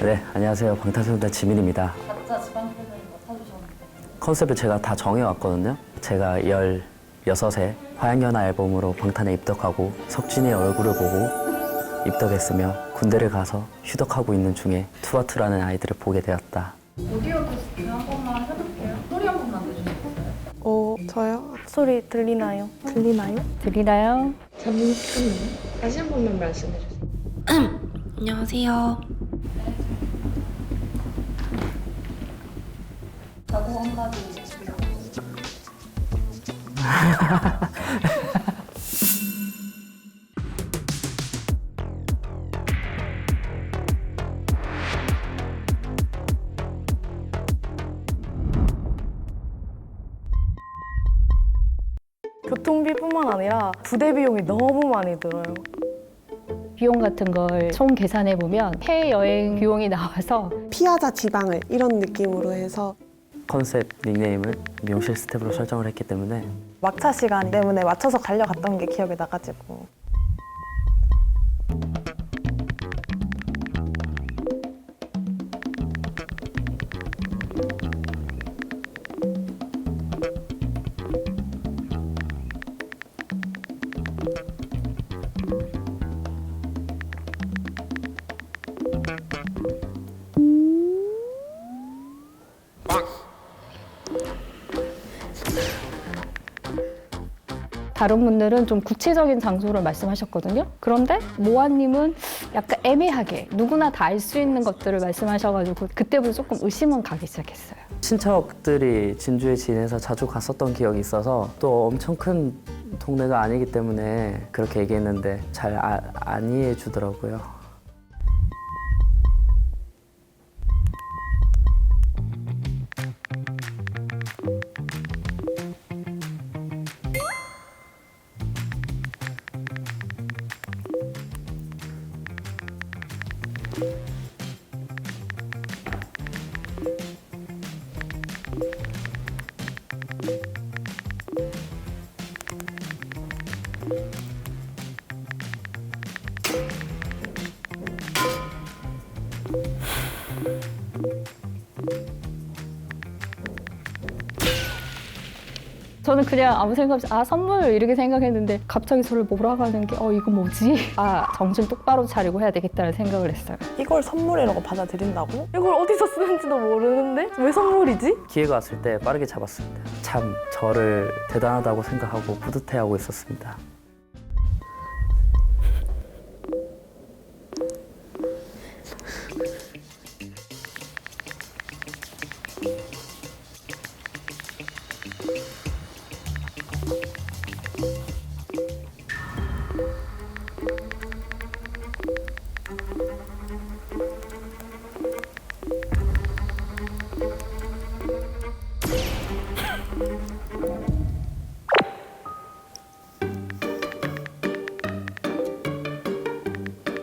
네, 안녕하세요. 방탄소년단 지민입니다. 각자 지방 팬을 찾으셨는데 컨셉을 제가 다 정해왔거든요. 제가 16세 화양연화 앨범으로 방탄에 입덕하고 석진이의 얼굴을 보고 입덕했으며 군대를 가서 휴덕하고 있는 중에 투아트라는 아이들을 보게 되었다. 오디오 테스트 한 번만 해볼게요. 소리 한 번만 내주세요. 저요? 소리 들리나요? 들리나요? 들리나요? 잠깐만요. 다시 한 번만 말씀해 주세요. 안녕하세요. 자고 한 가지 주세요. 교통비뿐만 아니라 부대 비용이 너무 많이 들어요. 비용 같은 걸 총 계산해 보면 해외여행 비용이 나와서 피하자 지방을 이런 느낌으로 해서 컨셉 닉네임을 미용실 스텝으로 설정을 했기 때문에 막차 시간 때문에 맞춰서 달려갔던 게 기억에 나가지고. 다른 분들은 좀 구체적인 장소를 말씀하셨거든요. 그런데 모아님은 약간 애매하게 누구나 다 알 수 있는 것들을 말씀하셔가지고 그때부터 조금 의심은 가기 시작했어요. 친척들이 진주에 지내서 자주 갔었던 기억이 있어서 또 엄청 큰 동네가 아니기 때문에 그렇게 얘기했는데 잘 안 이해해 주더라고요. 저는 그냥 아무 생각 없이 선물 이렇게 생각했는데 갑자기 저를 몰아가는 게 이거 뭐지? 정신 똑바로 차리고 해야 되겠다는 생각을 했어요. 이걸 선물이라고 받아들인다고? 이걸 어디서 쓰는지도 모르는데 왜 선물이지? 기회가 왔을 때 빠르게 잡았습니다. 참 저를 대단하다고 생각하고 뿌듯해하고 있었습니다.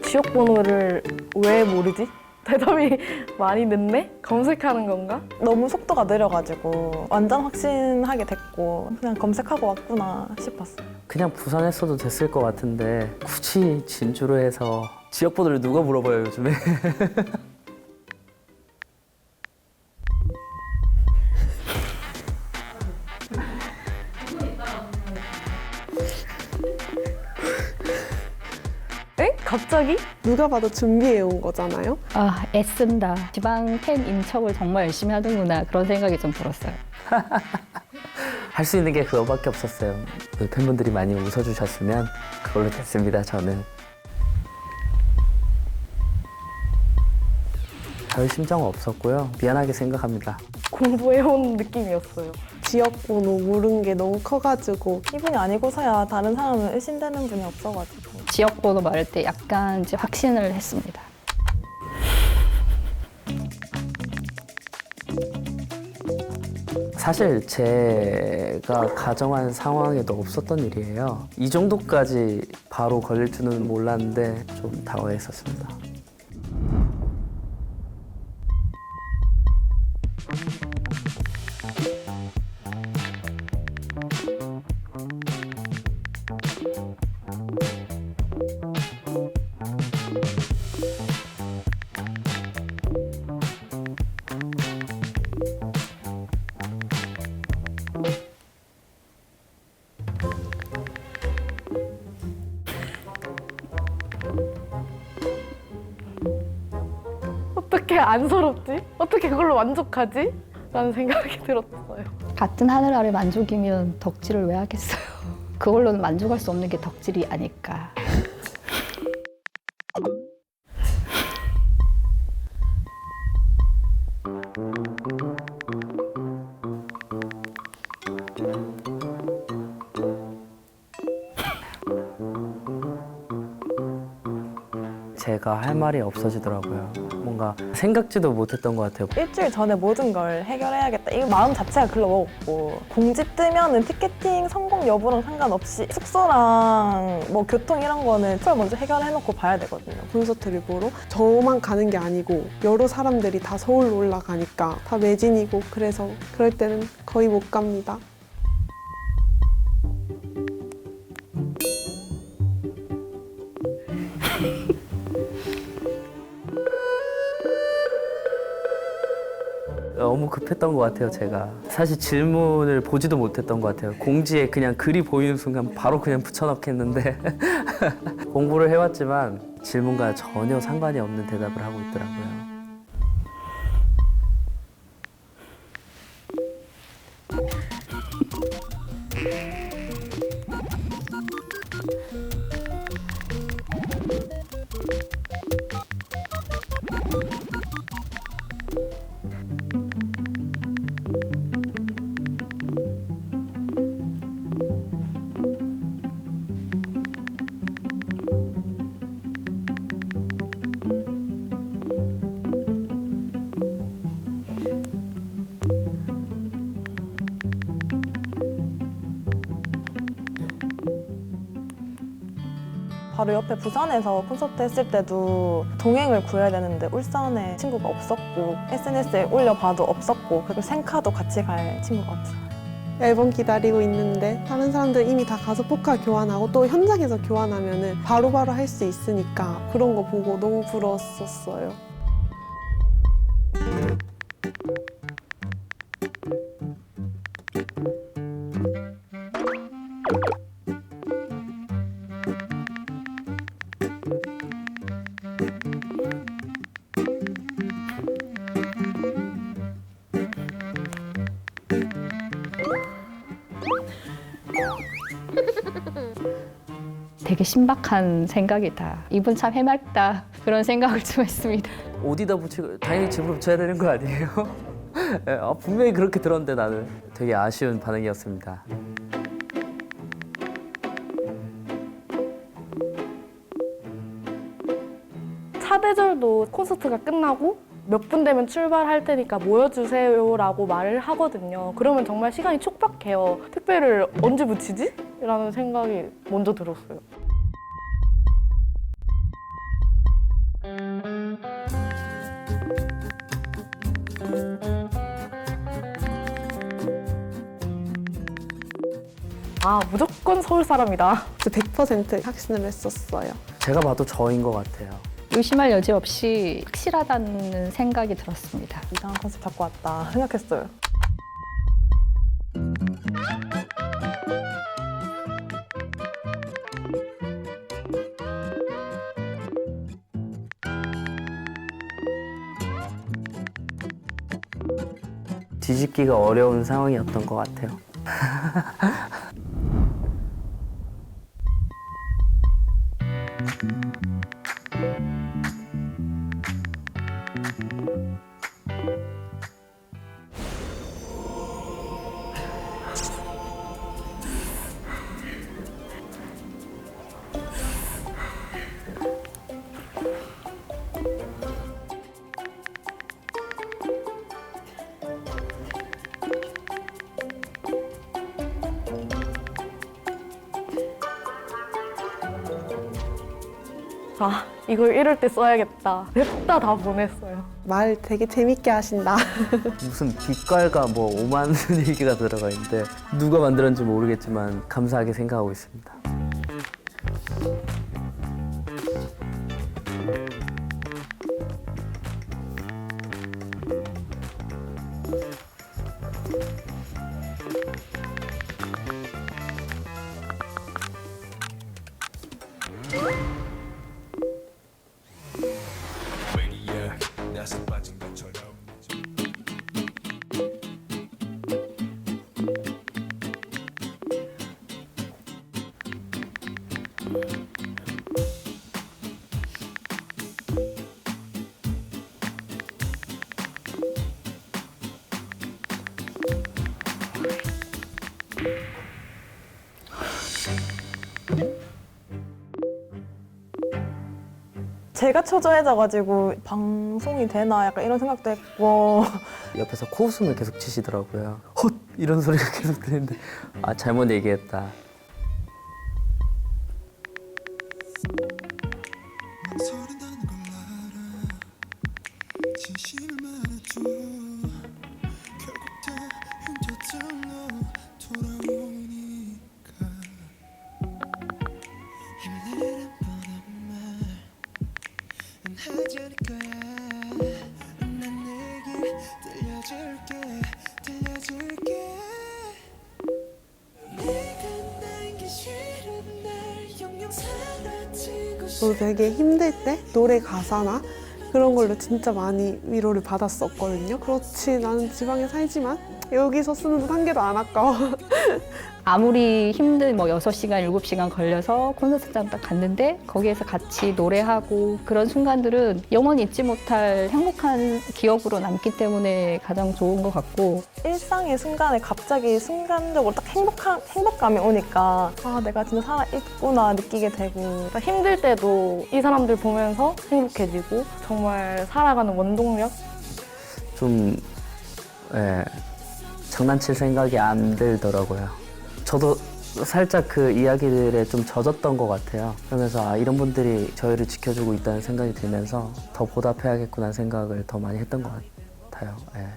지역 번호를 왜 모르지? 대답이 많이 늦네? 검색하는 건가? 너무 속도가 느려가지고 완전 확신하게 됐고 그냥 검색하고 왔구나 싶었어요. 그냥 부산했어도 됐을 것 같은데 굳이 진주로 해서 지역번호를 누가 물어봐요 요즘에. 에? 갑자기? 누가 봐도 준비해 온 거잖아요. 애쓴다. 지방 팬 인척을 정말 열심히 하는구나 그런 생각이 좀 들었어요. 할 수 있는 게 그거밖에 없었어요. 팬분들이 많이 웃어주셨으면 그걸로 됐습니다, 저는. 별 심정은 없었고요. 미안하게 생각합니다. 공부해온 느낌이었어요. 지역 번호 모르는 게 너무 커가지고 이분이 아니고서야 다른 사람은 의심되는 분이 없어가지고. 지역 번호 말할 때 약간 이제 확신을 했습니다. 사실 제가 가정한 상황에도 없었던 일이에요. 이 정도까지 바로 걸릴 줄은 몰랐는데 좀 당황했었습니다. 어떻게 안 서럽지? 어떻게 그걸로 만족하지? 라는 생각이 들었어요. 같은 하늘 아래 만족이면 덕질을 왜 하겠어요? 그걸로는 만족할 수 없는 게 덕질이 아닐까. 제가 할 말이 없어지더라고요. 뭔가 생각지도 못했던 것 같아요. 일주일 전에 모든 걸 해결해야겠다. 이 마음 자체가 글러먹었고 공지 뜨면은 티켓팅 성공 여부랑 상관없이 숙소랑 뭐 교통 이런 거는 그걸 먼저 해결해놓고 봐야 되거든요. 콘서트를 보러 저만 가는 게 아니고 여러 사람들이 다 서울로 올라가니까 다 매진이고 그래서 그럴 때는 거의 못 갑니다. 너무 급했던 것 같아요, 제가. 사실 질문을 보지도 못했던 것 같아요. 공지에 그냥 글이 보이는 순간 바로 그냥 붙여넣겠는데 공부를 해왔지만 질문과 전혀 상관이 없는 대답을 하고 있더라고요. 바로 옆에 부산에서 콘서트 했을 때도 동행을 구해야 되는데 울산에 친구가 없었고 SNS에 올려봐도 없었고 그리고 생카도 같이 갈 친구가 없어요. 앨범 기다리고 있는데 다른 사람들 이미 다 가서 포카 교환하고 또 현장에서 교환하면은 바로바로 할 수 있으니까 그런 거 보고 너무 부러웠었어요. 되게 신박한 생각이다. 이분 참 해맑다. 그런 생각을 좀 했습니다. 어디다 붙이고 당연히 집으로 붙여야 되는 거 아니에요? 분명히 그렇게 들었는데 나는 되게 아쉬운 반응이었습니다. 차대절도 콘서트가 끝나고 몇 분 되면 출발할 테니까 모여주세요라고 말을 하거든요. 그러면 정말 시간이 촉박해요. 택배를 언제 붙이지? 라는 생각이 먼저 들었어요. 아, 무조건 서울 사람이다. 100% 확신을 했었어요. 제가 봐도 저인 것 같아요. 의심할 여지 없이 확실하다는 생각이 들었습니다. 이상한 컨셉 잡고 왔다 생각했어요. 뒤집기가 어려운 상황이었던 것 같아요. 자, 이걸 이럴 때 써야겠다. 냅다 다 보냈어요. 말 되게 재밌게 하신다. 무슨 빛깔과 뭐 오만 얘기가 들어가 있는데 누가 만들었는지 모르겠지만 감사하게 생각하고 있습니다. 제가 초조해져가지고 방송이 되나 약간 이런 생각도 했고 옆에서 코웃음을 계속 치시더라고요. 헛! 이런 소리가 계속 들리는데 아 잘못 얘기했다. 저 되게 힘들 때 노래 가사나 그런 걸로 진짜 많이 위로를 받았었거든요. 그렇지 나는 지방에 살지만 여기서 쓰는 돈 한 개도 안 아까워. 아무리 힘든 뭐 6시간, 7시간 걸려서 콘서트장 딱 갔는데 거기에서 같이 노래하고 그런 순간들은 영원히 잊지 못할 행복한 기억으로 남기 때문에 가장 좋은 것 같고 일상의 순간에 갑자기 순간적으로 딱 행복감이 오니까 아 내가 진짜 살아있구나 느끼게 되고 힘들 때도 이 사람들 보면서 행복해지고 정말 살아가는 원동력? 좀 예, 장난칠 생각이 안 들더라고요. 저도 살짝 그 이야기들에 좀 젖었던 것 같아요. 그러면서 아, 이런 분들이 저희를 지켜주고 있다는 생각이 들면서 더 보답해야겠구나 생각을 더 많이 했던 것 같아요. 예.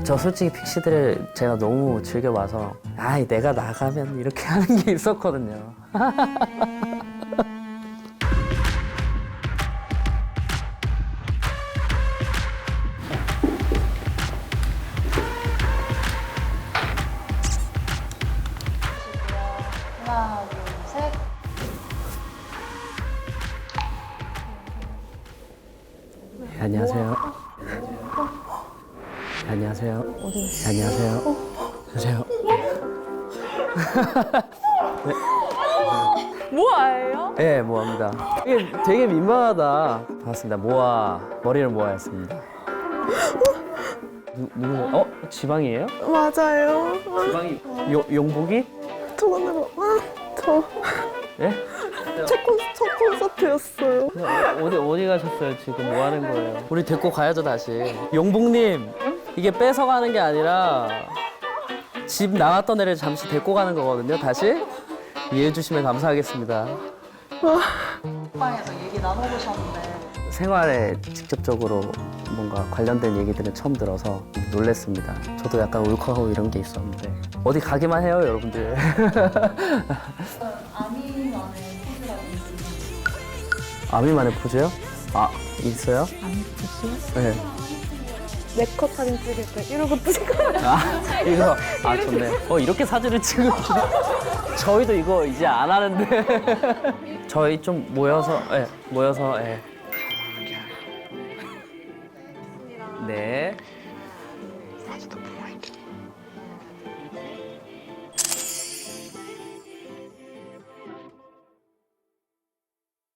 저 솔직히 픽시들을 제가 너무 즐겨봐서 아이 내가 나가면 이렇게 하는 게 있었거든요. 하나, 둘, 셋. 네, 안녕하세요. 네, 안녕하세요. 네, 안녕하세요. 안녕하세요. 모아예요? 네, 모아입니다. 이게 되게 민망하다. 반갑습니다. 모아, 머리를 모아였습니다. 누구? 지방이에요? 맞아요. 지방이 용복이? 저거는 저 예? 첫 콘서트였어요. 어디 가셨어요? 지금 뭐 하는 거예요? 우리 데리고 가야죠 다시. 용복님, 이게 뺏어가는 게 아니라 집 나왔던 애를 잠시 데리고 가는 거거든요. 다시 이해해 주시면 감사하겠습니다. 방에서 얘기 나눠보셨는데 생활에 직접적으로 뭔가 관련된 얘기들은 처음 들어서 놀랬습니다. 저도 약간 울컥하고 이런 게 있었는데 어디 가기만 해요, 여러분들. 아미만의 포즈가 있으신가요? 아미만의 포즈요? 아, 있어요? 아무 뜻이요? 네. 네컷 사진 찍을 때 이러고 찍어요. 아, 이거. 아, 좋네. 이렇게 사진을 찍을 줄. 저희도 이거 이제 안 하는데. 저희 좀 모여서, 예, 모여서, 예. 네.